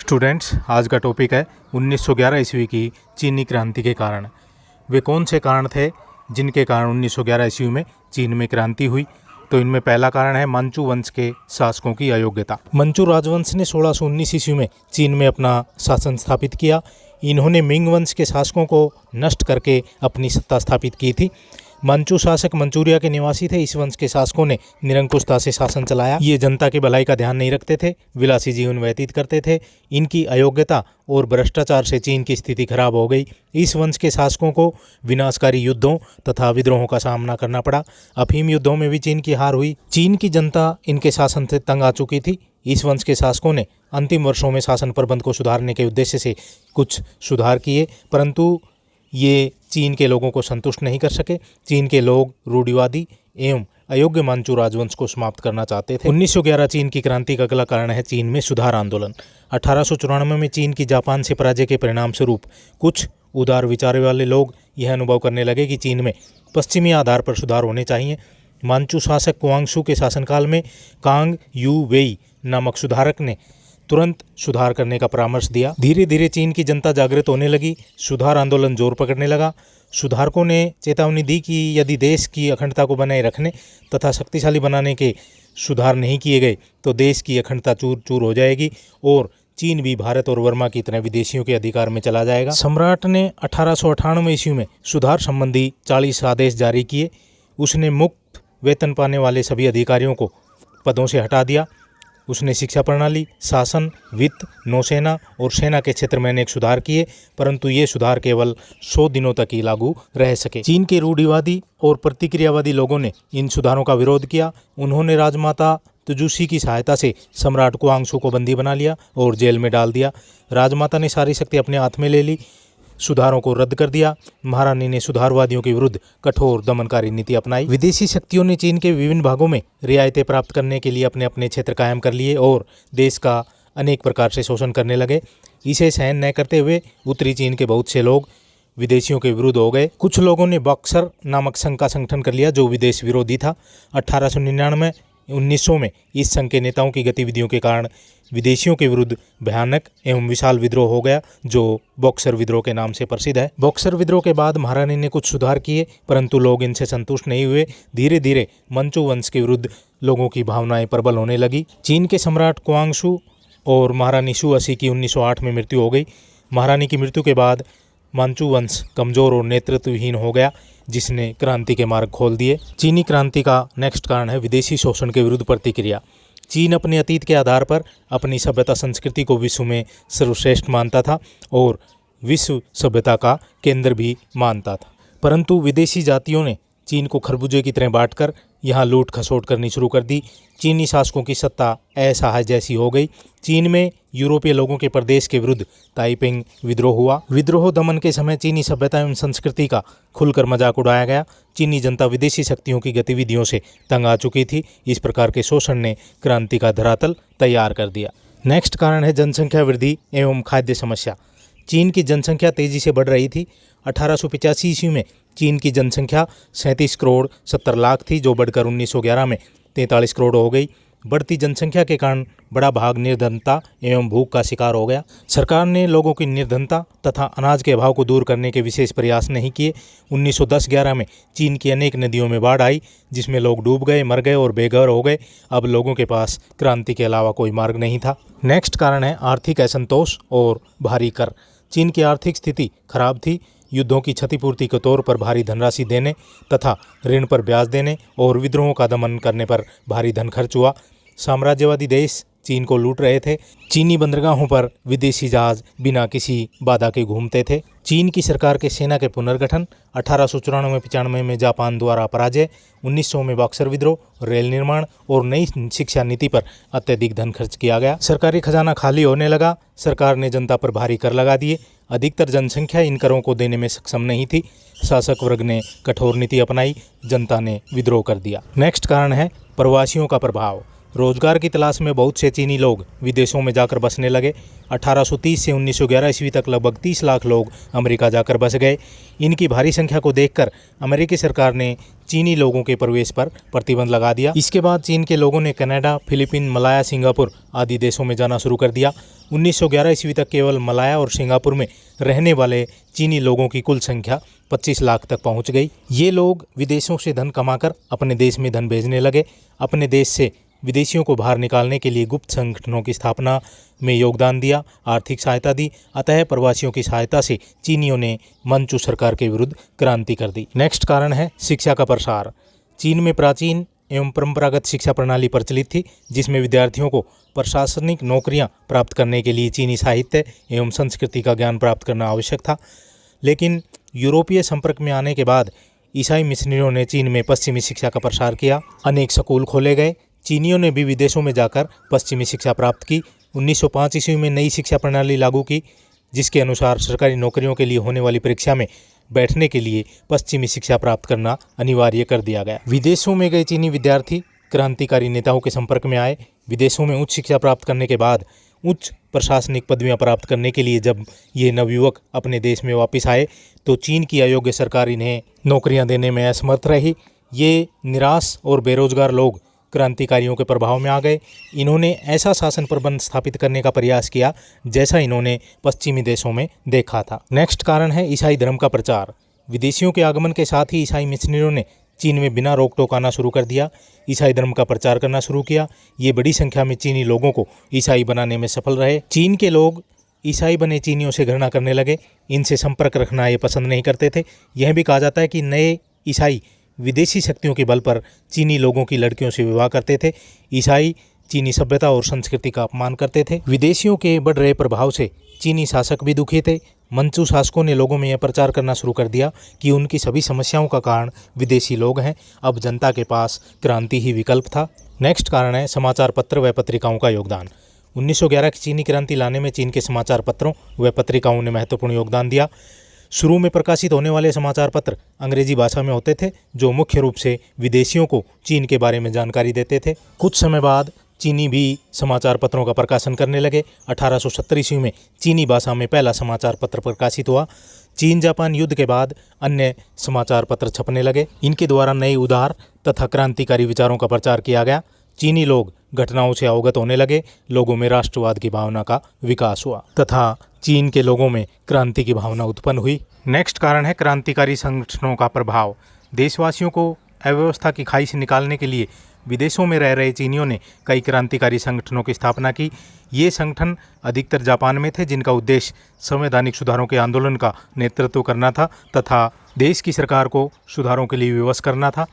Students, आज का topic है 1911 ईस्वी की चीनी क्रांति के कारण। वे कौन से कारण थे जिनके कारण 1911 ईस्वी में चीन में क्रांति हुई? तो इनमें पहला कारण है मंचू वंश के शासकों की अयोग्यता। मंचू राजवंश ने 1619 ईस्वी में चीन में अपना शासन स्थापित किया। इन्होंने मिंग वंश के शासकों को नष्ट करके अपनी सत्ता स्थापित की थी। मंचू शासक मंचूरिया के निवासी थे। इस वंश के शासकों ने निरंकुशता से शासन चलाया। ये जनता की भलाई का ध्यान नहीं रखते थे, विलासी जीवन व्यतीत करते थे। इनकी अयोग्यता और भ्रष्टाचार से चीन की स्थिति खराब हो गई। इस वंश के शासकों को विनाशकारी युद्धों तथा विद्रोहों का सामना करना पड़ा। अफीम युद्धों में भी चीन की हार हुई। चीन की जनता इनके शासन से तंग आ चुकी थी। इस वंश के शासकों ने अंतिम वर्षों में शासन प्रबंध को सुधारने के उद्देश्य से कुछ सुधार किए, परंतु ये चीन के लोगों को संतुष्ट नहीं कर सके। चीन के लोग रूढ़िवादी एवं अयोग्य मंचू राजवंश को समाप्त करना चाहते थे। 1911 चीन की क्रांति का अगला कारण है चीन में सुधार आंदोलन। 1894 में चीन की जापान से पराजय के परिणाम स्वरूप कुछ उदार विचार वाले लोग यह अनुभव करने लगे कि चीन में पश्चिमी आधार पर सुधार होने चाहिए। मंचू शासक कुआंगशु के शासनकाल में कांग यू वेई नामक सुधारक ने तुरंत सुधार करने का परामर्श दिया। धीरे धीरे चीन की जनता जागृत होने लगी। सुधार आंदोलन जोर पकड़ने लगा। सुधारकों ने चेतावनी दी कि यदि देश की अखंडता को बनाए रखने तथा शक्तिशाली बनाने के सुधार नहीं किए गए तो देश की अखंडता चूर चूर हो जाएगी और चीन भी भारत और वर्मा की तरह विदेशियों के अधिकार में चला जाएगा। सम्राट ने 1898 ईस्वी में सुधार संबंधी 40 आदेश जारी किए। उसने मुक्त वेतन पाने वाले सभी अधिकारियों को पदों से हटा दिया। उसने शिक्षा प्रणाली, शासन, वित्त, नौसेना और सेना के क्षेत्र में अनेक सुधार किए, परंतु ये सुधार केवल 100 दिनों तक ही लागू रह सके। चीन के रूढ़िवादी और प्रतिक्रियावादी लोगों ने इन सुधारों का विरोध किया। उन्होंने राजमाता तुजुशी की सहायता से सम्राट कुआंगशु को बंदी बना लिया और जेल में डाल दिया। राजमाता ने सारी शक्ति अपने हाथ में ले ली, सुधारों को रद्द कर दिया। महारानी ने सुधारवादियों के विरुद्ध कठोर दमनकारी नीति अपनाई। विदेशी शक्तियों ने चीन के विभिन्न भागों में रियायतें प्राप्त करने के लिए अपने अपने क्षेत्र कायम कर लिए और देश का अनेक प्रकार से शोषण करने लगे। इसे सहन न करते हुए उत्तरी चीन के बहुत से लोग विदेशियों के विरुद्ध हो गए। कुछ लोगों ने बॉक्सर नामक संघ का संगठन कर लिया जो विदेश विरोधी था। 1899 1900 में इस संघ के नेताओं की गतिविधियों के कारण विदेशियों के विरुद्ध भयानक एवं विशाल विद्रोह हो गया जो बॉक्सर विद्रोह के नाम से प्रसिद्ध है। बॉक्सर विद्रोह के बाद महारानी ने कुछ सुधार किए, परंतु लोग इनसे संतुष्ट नहीं हुए। धीरे धीरे मंचू वंश के विरुद्ध लोगों की भावनाएं प्रबल होने लगी। चीन के सम्राट कुआंगशु और महारानी शुअसी की 1908 में मृत्यु हो गई। महारानी की मृत्यु के बाद मंचू वंश कमजोर और नेतृत्वहीन हो गया, जिसने क्रांति के मार्ग खोल दिए। चीनी क्रांति का नेक्स्ट कारण है विदेशी शोषण के विरुद्ध प्रतिक्रिया। चीन अपने अतीत के आधार पर अपनी सभ्यता संस्कृति को विश्व में सर्वश्रेष्ठ मानता था और विश्व सभ्यता का केंद्र भी मानता था, परंतु विदेशी जातियों ने चीन को खरबूजे की तरह बांटकर यहाँ लूट खसोट करनी शुरू कर दी। चीनी शासकों की सत्ता असहाय जैसी हो गई। चीन में यूरोपीय लोगों के प्रदेश के विरुद्ध ताइपिंग विद्रोह हुआ। विद्रोह दमन के समय चीनी सभ्यता एवं संस्कृति का खुलकर मजाक उड़ाया गया। चीनी जनता विदेशी शक्तियों की गतिविधियों से तंग आ चुकी थी। इस प्रकार के शोषण ने क्रांति का धरातल तैयार कर दिया। नेक्स्ट कारण है जनसंख्या वृद्धि एवं खाद्य समस्या। चीन की जनसंख्या तेजी से बढ़ रही थी। 1885 ईस्वी में चीन की जनसंख्या 37 करोड़ 70 लाख थी, जो बढ़कर 1911 में 43 करोड़ हो गई। बढ़ती जनसंख्या के कारण बड़ा भाग निर्धनता एवं भूख का शिकार हो गया। सरकार ने लोगों की निर्धनता तथा अनाज के अभाव को दूर करने के विशेष प्रयास नहीं किए। 1910-11 में चीन की अनेक नदियों में बाढ़ आई, जिसमें लोग डूब गए, मर गए और बेघर हो गए। अब लोगों के पास क्रांति के अलावा कोई मार्ग नहीं था। नेक्स्ट कारण है आर्थिक असंतोष और भारी कर। चीन की आर्थिक स्थिति खराब थी। युद्धों की क्षतिपूर्ति के तौर पर भारी धनराशि देने तथा ऋण पर ब्याज देने और विद्रोहों का दमन करने पर भारी धन खर्च हुआ। साम्राज्यवादी देश चीन को लूट रहे थे। चीनी बंदरगाहों पर विदेशी जहाज बिना किसी बाधा के घूमते थे। चीन की सरकार के सेना के पुनर्गठन, 1894-95 में जापान द्वारा पराजय, 1900 में बॉक्सर विद्रोह, रेल निर्माण और नई शिक्षा नीति पर अत्यधिक धन खर्च किया गया। सरकारी खजाना खाली होने लगा। सरकार ने जनता पर भारी कर लगा दिए। अधिकतर जनसंख्या इन करों को देने में सक्षम नहीं थी। शासक वर्ग ने कठोर नीति अपनाई। जनता ने विद्रोह कर दिया। नेक्स्ट कारण है प्रवासियों का प्रभाव। रोजगार की तलाश में बहुत से चीनी लोग विदेशों में जाकर बसने लगे। 1830 से 1911 ईस्वी तक लगभग 30 लाख लोग अमेरिका जाकर बस गए। इनकी भारी संख्या को देखकर अमेरिकी सरकार ने चीनी लोगों के प्रवेश पर प्रतिबंध लगा दिया। इसके बाद चीन के लोगों ने कनाडा, फिलीपीन, मलाया, सिंगापुर आदि देशों में जाना शुरू कर दिया। 1911 ईस्वी तक केवल मलाया और सिंगापुर में रहने वाले चीनी लोगों की कुल संख्या 25 लाख तक पहुंच गई। ये लोग विदेशों से धन कमाकर अपने देश में धन भेजने लगे। अपने देश से विदेशियों को बाहर निकालने के लिए गुप्त संगठनों की स्थापना में योगदान दिया, आर्थिक सहायता दी। अतः प्रवासियों की सहायता से चीनियों ने मंचू सरकार के विरुद्ध क्रांति कर दी। नेक्स्ट कारण है शिक्षा का प्रसार। चीन में प्राचीन एवं परंपरागत शिक्षा प्रणाली प्रचलित थी, जिसमें विद्यार्थियों को प्रशासनिक नौकरियां प्राप्त करने के लिए चीनी साहित्य एवं संस्कृति का ज्ञान प्राप्त करना आवश्यक था। लेकिन यूरोपीय संपर्क में आने के बाद ईसाई मिशनरियों ने चीन में पश्चिमी शिक्षा का प्रसार किया। अनेक स्कूल खोले गए। चीनियों ने भी विदेशों में जाकर पश्चिमी शिक्षा प्राप्त की। 1905 ईस्वी में नई शिक्षा प्रणाली लागू की, जिसके अनुसार सरकारी नौकरियों के लिए होने वाली परीक्षा में बैठने के लिए पश्चिमी शिक्षा प्राप्त करना अनिवार्य कर दिया गया। विदेशों में गए चीनी विद्यार्थी क्रांतिकारी नेताओं के संपर्क में आए। विदेशों में उच्च शिक्षा प्राप्त करने के बाद उच्च प्रशासनिक पदवियां प्राप्त करने के लिए जब ये नवयुवक अपने देश में वापस आए तो चीन की अयोग्य सरकार इन्हें नौकरियां देने में असमर्थ रही। ये निराश और बेरोजगार लोग क्रांतिकारियों के प्रभाव में आ गए। इन्होंने ऐसा शासन प्रबंध स्थापित करने का प्रयास किया जैसा इन्होंने पश्चिमी देशों में देखा था। नेक्स्ट कारण है ईसाई धर्म का प्रचार। विदेशियों के आगमन के साथ ही ईसाई मिशनरियों ने चीन में बिना रोक टोक आना शुरू कर दिया, ईसाई धर्म का प्रचार करना शुरू किया। ये बड़ी संख्या में चीनी लोगों को ईसाई बनाने में सफल रहे। चीन के लोग ईसाई बने चीनियों से घृणा करने लगे, इनसे संपर्क रखना ये पसंद नहीं करते थे। यह भी कहा जाता है कि नए ईसाई विदेशी शक्तियों के बल पर चीनी लोगों की लड़कियों से विवाह करते थे। ईसाई चीनी सभ्यता और संस्कृति का अपमान करते थे। विदेशियों के बढ़ रहे प्रभाव से चीनी शासक भी दुखी थे। मंचू शासकों ने लोगों में यह प्रचार करना शुरू कर दिया कि उनकी सभी समस्याओं का कारण विदेशी लोग हैं। अब जनता के पास क्रांति ही विकल्प था। नेक्स्ट कारण है समाचार पत्र व पत्रिकाओं का योगदान। 1911 की चीनी क्रांति लाने में चीन के समाचार पत्रों व पत्रिकाओं ने महत्वपूर्ण योगदान दिया। शुरू में प्रकाशित होने वाले समाचार पत्र अंग्रेजी भाषा में होते थे, जो मुख्य रूप से विदेशियों को चीन के बारे में जानकारी देते थे। कुछ समय बाद चीनी भी समाचार पत्रों का प्रकाशन करने लगे। 1870 ईस्वी में चीनी भाषा में पहला समाचार पत्र प्रकाशित हुआ। चीन जापान युद्ध के बाद अन्य समाचार पत्र छपने लगे। इनके द्वारा नए उदार तथा क्रांतिकारी विचारों का प्रचार किया गया। चीनी लोग घटनाओं से अवगत होने लगे। लोगों में राष्ट्रवाद की भावना का विकास हुआ तथा चीन के लोगों में क्रांति की भावना उत्पन्न हुई। नेक्स्ट कारण है क्रांतिकारी संगठनों का प्रभाव। देशवासियों को अव्यवस्था की खाई से निकालने के लिए विदेशों में रह रहे चीनियों ने कई क्रांतिकारी संगठनों की स्थापना की। ये संगठन अधिकतर जापान में थे, जिनका उद्देश्य संवैधानिक सुधारों के आंदोलन का नेतृत्व करना था तथा देश की सरकार को सुधारों के लिए विवश करना था।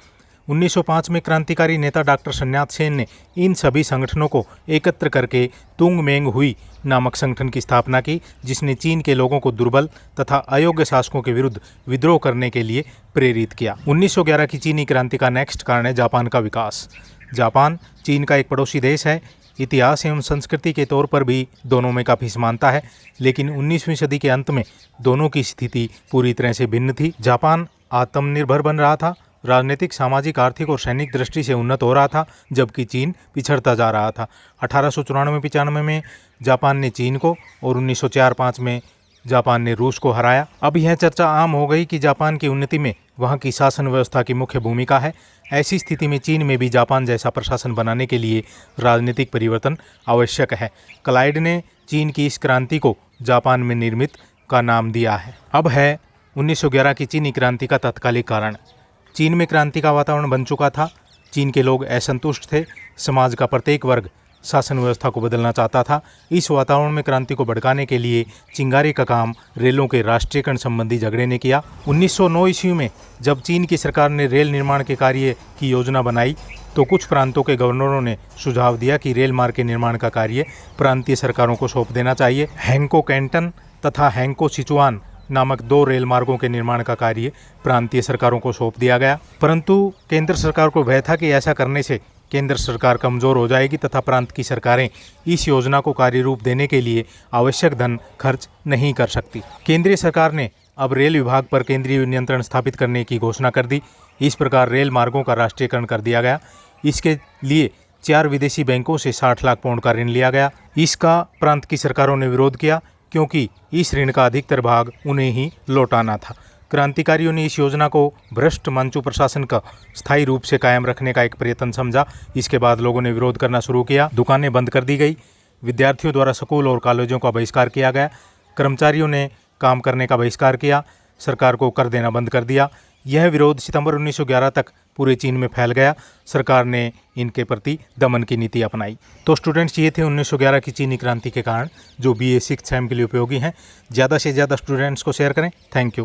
1905 में क्रांतिकारी नेता डॉक्टर सन्यात सेन ने इन सभी संगठनों को एकत्र करके तुंग मेंग हुई नामक संगठन की स्थापना की, जिसने चीन के लोगों को दुर्बल तथा अयोग्य शासकों के विरुद्ध विद्रोह करने के लिए प्रेरित किया। 1911 की चीनी क्रांति का नेक्स्ट कारण है जापान का विकास। जापान चीन का एक पड़ोसी देश है। इतिहास एवं संस्कृति के तौर पर भी दोनों में काफ़ी समानता है, लेकिन 19वीं सदी के अंत में दोनों की स्थिति पूरी तरह से भिन्न थी। जापान आत्मनिर्भर बन रहा था, राजनीतिक, सामाजिक, आर्थिक और सैनिक दृष्टि से उन्नत हो रहा था, जबकि चीन पिछड़ता जा रहा था। 1894-95 में जापान ने चीन को और 1904-05 में जापान ने रूस को हराया। अब यह चर्चा आम हो गई कि जापान की उन्नति में वहाँ की शासन व्यवस्था की मुख्य भूमिका है। ऐसी स्थिति में चीन में भी जापान जैसा प्रशासन बनाने के लिए राजनीतिक परिवर्तन आवश्यक है। क्लाइड ने चीन की इस क्रांति को जापान में निर्मित का नाम दिया है। अब है 1911 की चीनी क्रांति का तात्कालिक कारण। चीन में क्रांति का वातावरण बन चुका था। चीन के लोग असंतुष्ट थे। समाज का प्रत्येक वर्ग शासन व्यवस्था को बदलना चाहता था। इस वातावरण में क्रांति को भड़काने के लिए चिंगारी का काम रेलों के राष्ट्रीयकरण संबंधी झगड़े ने किया। 1909 ईस्वी में जब चीन की सरकार ने रेल निर्माण के कार्य की योजना बनाई तो कुछ प्रांतों के गवर्नरों ने सुझाव दिया कि रेल मार्ग के निर्माण का कार्य प्रांतीय सरकारों को सौंप देना चाहिए। हैंको कैंटन तथा हैंको सिचुआन नामक 2 रेल मार्गों के निर्माण का कार्य प्रांतीय सरकारों को सौंप दिया गया, परंतु केंद्र सरकार को भय था कि ऐसा करने से केंद्र सरकार कमजोर हो जाएगी तथा प्रांत की सरकारें इस योजना को कार्य रूप देने के लिए आवश्यक धन खर्च नहीं कर सकती। केंद्रीय सरकार ने अब रेल विभाग पर केंद्रीय नियंत्रण स्थापित करने की घोषणा कर दी। इस प्रकार रेल मार्गों का राष्ट्रीयकरण कर दिया गया। इसके लिए 4 विदेशी बैंकों से 60 लाख पाउंड का ऋण लिया गया। इसका प्रांत की सरकारों ने विरोध किया क्योंकि इस ऋण का अधिकतर भाग उन्हें ही लौटाना था। क्रांतिकारियों ने इस योजना को भ्रष्ट मंचू प्रशासन का स्थायी रूप से कायम रखने का एक प्रयत्न समझा। इसके बाद लोगों ने विरोध करना शुरू किया, दुकानें बंद कर दी गई, विद्यार्थियों द्वारा स्कूल और कॉलेजों का बहिष्कार किया गया, कर्मचारियों ने काम करने का बहिष्कार किया, सरकार को कर देना बंद कर दिया। यह विरोध सितंबर 1911 तक पूरे चीन में फैल गया। सरकार ने इनके प्रति दमन की नीति अपनाई। तो स्टूडेंट्स, ये थे 1911 की चीनी क्रांति के कारण जो BA 6 सेम के लिए उपयोगी हैं। ज़्यादा से ज़्यादा स्टूडेंट्स को शेयर करें। Thank you.